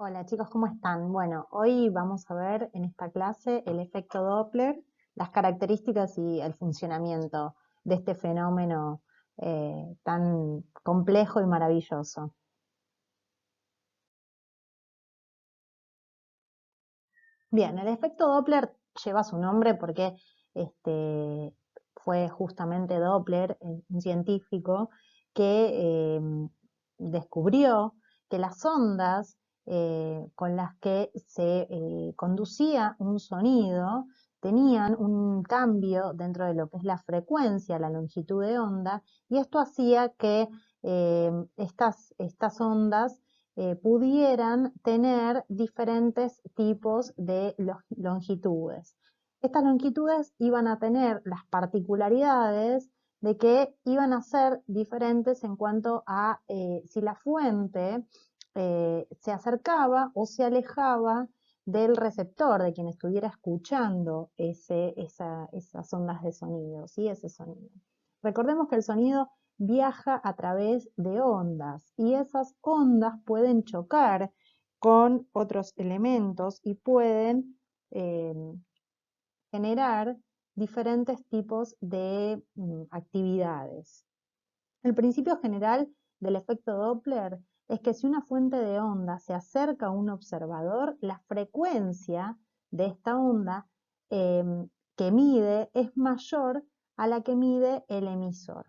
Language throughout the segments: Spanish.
Hola chicos, ¿cómo están? Bueno, hoy vamos a ver en esta clase el efecto Doppler, las características y el funcionamiento de este fenómeno tan complejo y maravilloso. Bien, el efecto Doppler lleva su nombre porque fue justamente Doppler, un científico, que descubrió que las ondas con las que se conducía un sonido tenían un cambio dentro de lo que es la frecuencia, la longitud de onda, y esto hacía que estas ondas pudieran tener diferentes tipos de longitudes. Estas longitudes iban a tener las particularidades de que iban a ser diferentes en cuanto a si la fuente se acercaba o se alejaba del receptor, de quien estuviera escuchando esas ondas de sonido, ¿sí? Ese sonido. Recordemos que el sonido viaja a través de ondas y esas ondas pueden chocar con otros elementos y pueden eh, generar diferentes tipos de actividades. El principio general del efecto Doppler es que si una fuente de onda se acerca a un observador, la frecuencia de esta onda eh, que mide es mayor a la que mide el emisor.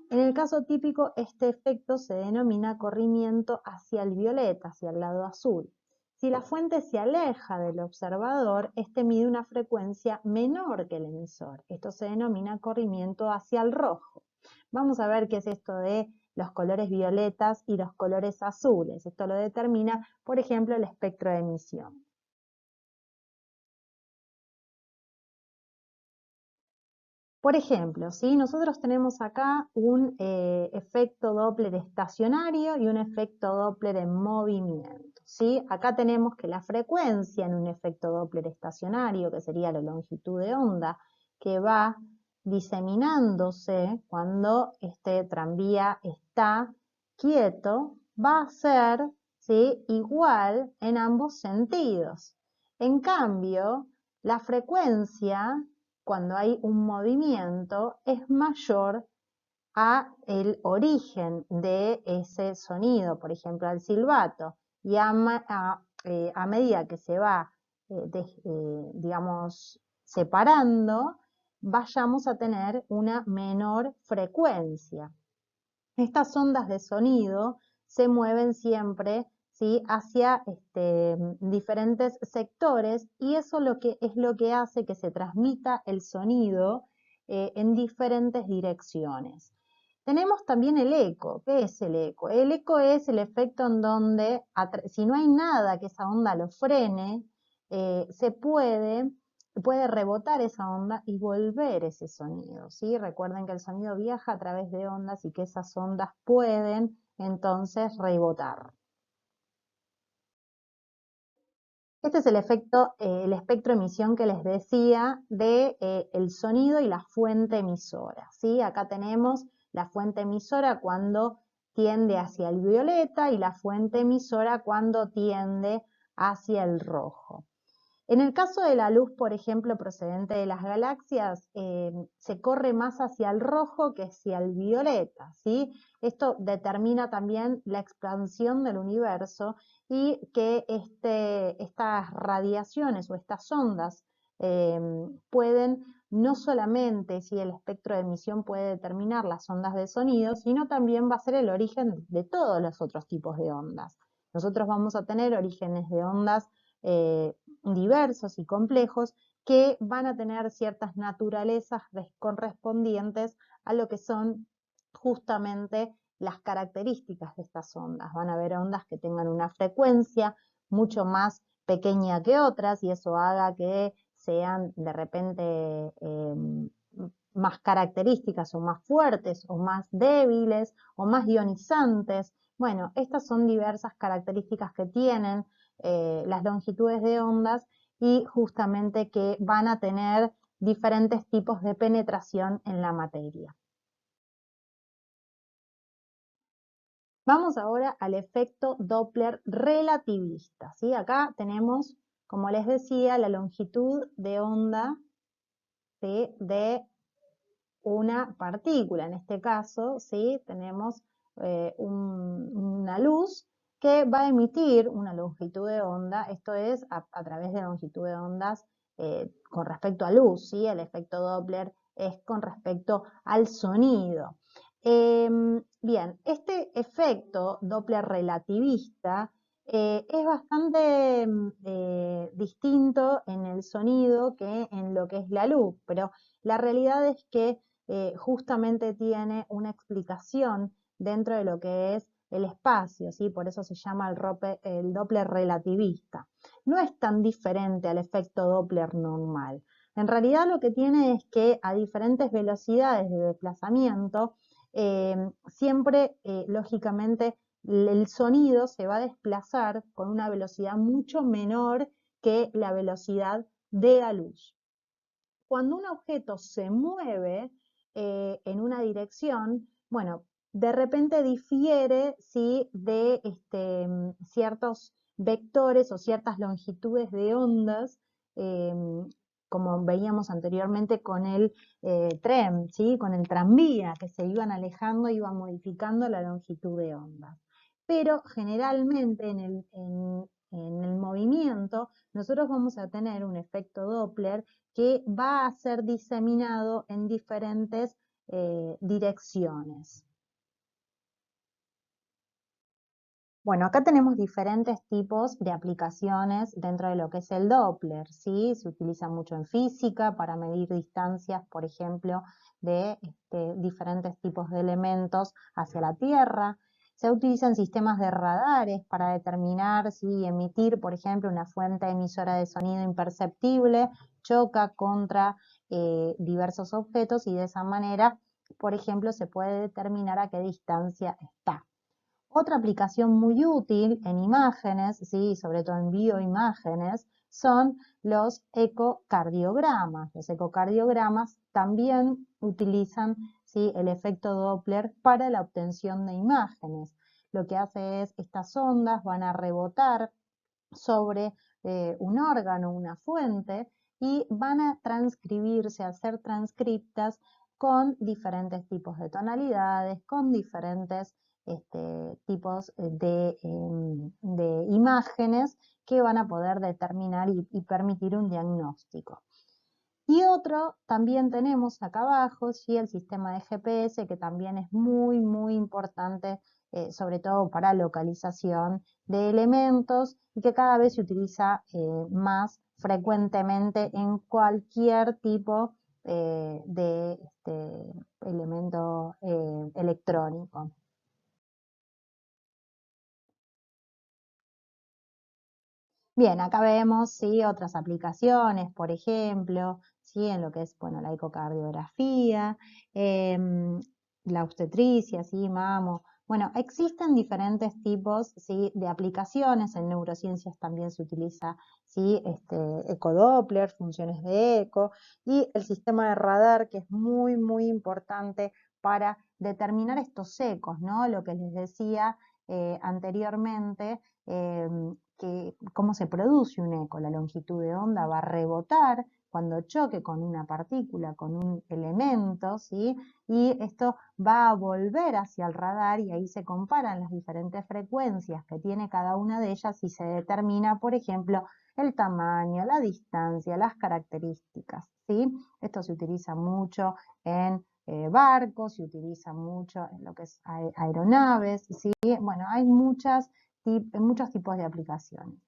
En el caso típico, este efecto se denomina corrimiento hacia el violeta, hacia el lado azul. Si la fuente se aleja del observador, este mide una frecuencia menor que el emisor. Esto se denomina corrimiento hacia el rojo. Vamos a ver qué es esto de los colores violetas y los colores azules. Esto lo determina, por ejemplo, el espectro de emisión. Por ejemplo, ¿sí? Nosotros tenemos acá un efecto Doppler estacionario y un efecto Doppler en movimiento, ¿sí? Acá tenemos que la frecuencia en un efecto Doppler estacionario, que sería la longitud de onda, que va diseminándose cuando este tranvía está quieto, va a ser, ¿sí?, igual en ambos sentidos. En cambio, la frecuencia cuando hay un movimiento es mayor a el origen de ese sonido, por ejemplo, al silbato, y a medida que se va, digamos, separando, vayamos a tener una menor frecuencia. Estas ondas de sonido se mueven siempre, ¿sí?, hacia diferentes sectores y eso es lo que hace que se transmita el sonido en diferentes direcciones. Tenemos también el eco. ¿Qué es el eco? El eco es el efecto en donde, si no hay nada que esa onda lo frene, se puede rebotar esa onda y volver ese sonido, ¿sí? Recuerden que el sonido viaja a través de ondas y que esas ondas pueden entonces rebotar. Este es el efecto, el espectro de emisión que les decía de el sonido y la fuente emisora, ¿sí? Acá tenemos la fuente emisora cuando tiende hacia el violeta y la fuente emisora cuando tiende hacia el rojo. En el caso de la luz, por ejemplo, procedente de las galaxias, se corre más hacia el rojo que hacia el violeta, ¿sí? Esto determina también la expansión del universo y que estas radiaciones o estas ondas pueden no solamente, si el espectro de emisión puede determinar las ondas de sonido, sino también va a ser el origen de todos los otros tipos de ondas. Nosotros vamos a tener orígenes de ondas diversos y complejos que van a tener ciertas naturalezas correspondientes a lo que son justamente las características de estas ondas. Van a haber ondas que tengan una frecuencia mucho más pequeña que otras y eso haga que sean de repente más características o más fuertes o más débiles o más ionizantes. Bueno, estas son diversas características que tienen las longitudes de ondas y justamente que van a tener diferentes tipos de penetración en la materia. Vamos ahora al efecto Doppler relativista, ¿sí? Acá tenemos, como les decía, la longitud de onda, ¿sí?, de una partícula. En este caso, ¿sí?, tenemos una luz que va a emitir una longitud de onda, esto es a través de longitud de ondas con respecto a luz, ¿sí? El efecto Doppler es con respecto al sonido. Bien, este efecto Doppler relativista es bastante distinto en el sonido que en lo que es la luz, pero la realidad es que justamente tiene una explicación dentro de lo que es el espacio, ¿sí? Por eso se llama el Doppler relativista. No es tan diferente al efecto Doppler normal. En realidad lo que tiene es que a diferentes velocidades de desplazamiento, siempre, lógicamente, el sonido se va a desplazar con una velocidad mucho menor que la velocidad de la luz. Cuando un objeto se mueve en una dirección, bueno, de repente difiere, ¿sí?, de ciertos vectores o ciertas longitudes de ondas, eh, como veíamos anteriormente con el tren, ¿sí?, con el tranvía, que se iban alejando, iban modificando la longitud de ondas. Pero generalmente en el movimiento nosotros vamos a tener un efecto Doppler que va a ser diseminado en diferentes direcciones. Bueno, acá tenemos diferentes tipos de aplicaciones dentro de lo que es el Doppler, ¿sí? Se utiliza mucho en física para medir distancias, por ejemplo, de diferentes tipos de elementos hacia la Tierra. Se utiliza en sistemas de radares para determinar si emitir, por ejemplo, una fuente emisora de sonido imperceptible choca contra diversos objetos y de esa manera, por ejemplo, se puede determinar a qué distancia está. Otra aplicación muy útil en imágenes, ¿sí?, sobre todo en bioimágenes, son los ecocardiogramas. Los ecocardiogramas también utilizan, ¿sí?, el efecto Doppler para la obtención de imágenes. Lo que hace es, estas ondas van a rebotar sobre un órgano, una fuente, y van a transcribirse, a ser transcriptas con diferentes tipos de tonalidades, con diferentes tipos de imágenes que van a poder determinar y permitir un diagnóstico. Y otro, también tenemos acá abajo, ¿sí?, el sistema de GPS, que también es muy, muy importante, sobre todo para localización de elementos y que cada vez se utiliza más frecuentemente en cualquier tipo de elemento electrónico. Bien, acá vemos, ¿sí?, otras aplicaciones, por ejemplo, ¿sí?, en lo que es, bueno, la ecocardiografía, la obstetricia, ¿sí?, mamo. Bueno, existen diferentes tipos, ¿sí?, de aplicaciones. En neurociencias también se utiliza, ¿sí?, ecodoppler, funciones de eco, y el sistema de radar, que es muy, muy importante para determinar estos ecos, ¿no? Lo que les decía anteriormente, cómo se produce un eco. La longitud de onda va a rebotar cuando choque con una partícula, con un elemento, ¿sí?, y esto va a volver hacia el radar y ahí se comparan las diferentes frecuencias que tiene cada una de ellas y se determina, por ejemplo, el tamaño, la distancia, las características, ¿sí? Esto se utiliza mucho en barcos, se utiliza mucho en lo que es aeronaves, ¿sí? Bueno, hay muchos tipos de aplicaciones.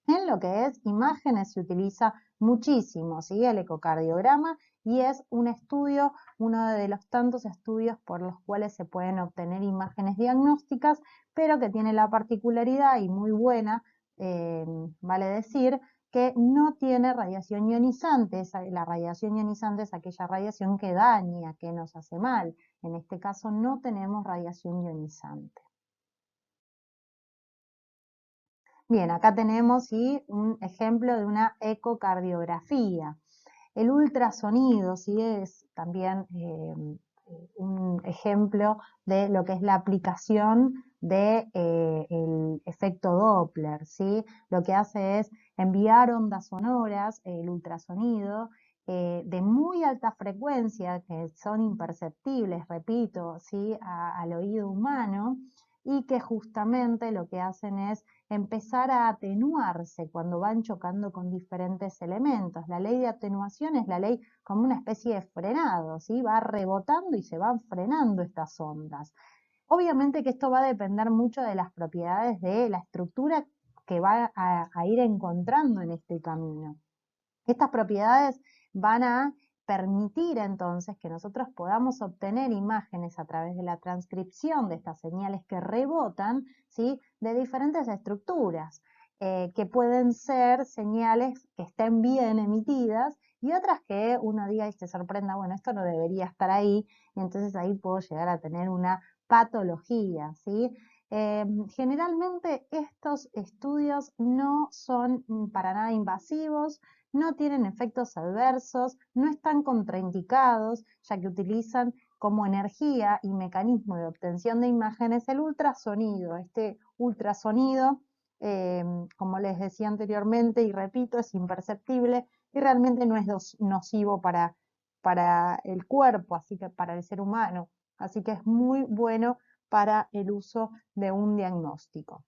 En lo que es imágenes se utiliza muchísimo, ¿sí?, el ecocardiograma, y es un estudio, uno de los tantos estudios por los cuales se pueden obtener imágenes diagnósticas, pero que tiene la particularidad y muy buena, vale decir, que no tiene radiación ionizante. La radiación ionizante es aquella radiación que daña, que nos hace mal. En este caso no tenemos radiación ionizante. Bien, acá tenemos, ¿sí?, un ejemplo de una ecocardiografía. El ultrasonido, ¿sí?, es también un ejemplo de lo que es la aplicación del efecto Doppler, ¿sí? Lo que hace es enviar ondas sonoras, el ultrasonido, de muy alta frecuencia, que son imperceptibles, repito, ¿sí? Al oído humano, y que justamente lo que hacen es empezar a atenuarse cuando van chocando con diferentes elementos. La ley de atenuación es la ley como una especie de frenado, ¿sí? Va rebotando y se van frenando estas ondas. Obviamente que esto va a depender mucho de las propiedades de la estructura que va a ir encontrando en este camino. Estas propiedades van a permitir entonces que nosotros podamos obtener imágenes a través de la transcripción de estas señales que rebotan, ¿sí? De diferentes estructuras, que pueden ser señales que estén bien emitidas y otras que uno diga y se sorprenda, bueno, esto no debería estar ahí, y entonces ahí puedo llegar a tener una patología, ¿sí? Generalmente estos estudios no son para nada invasivos, no tienen efectos adversos, no están contraindicados, ya que utilizan como energía y mecanismo de obtención de imágenes el ultrasonido. Este ultrasonido, eh, como les decía anteriormente y repito, es imperceptible y realmente no es nocivo para el cuerpo, así que para el ser humano. Así que es muy bueno para el uso de un diagnóstico.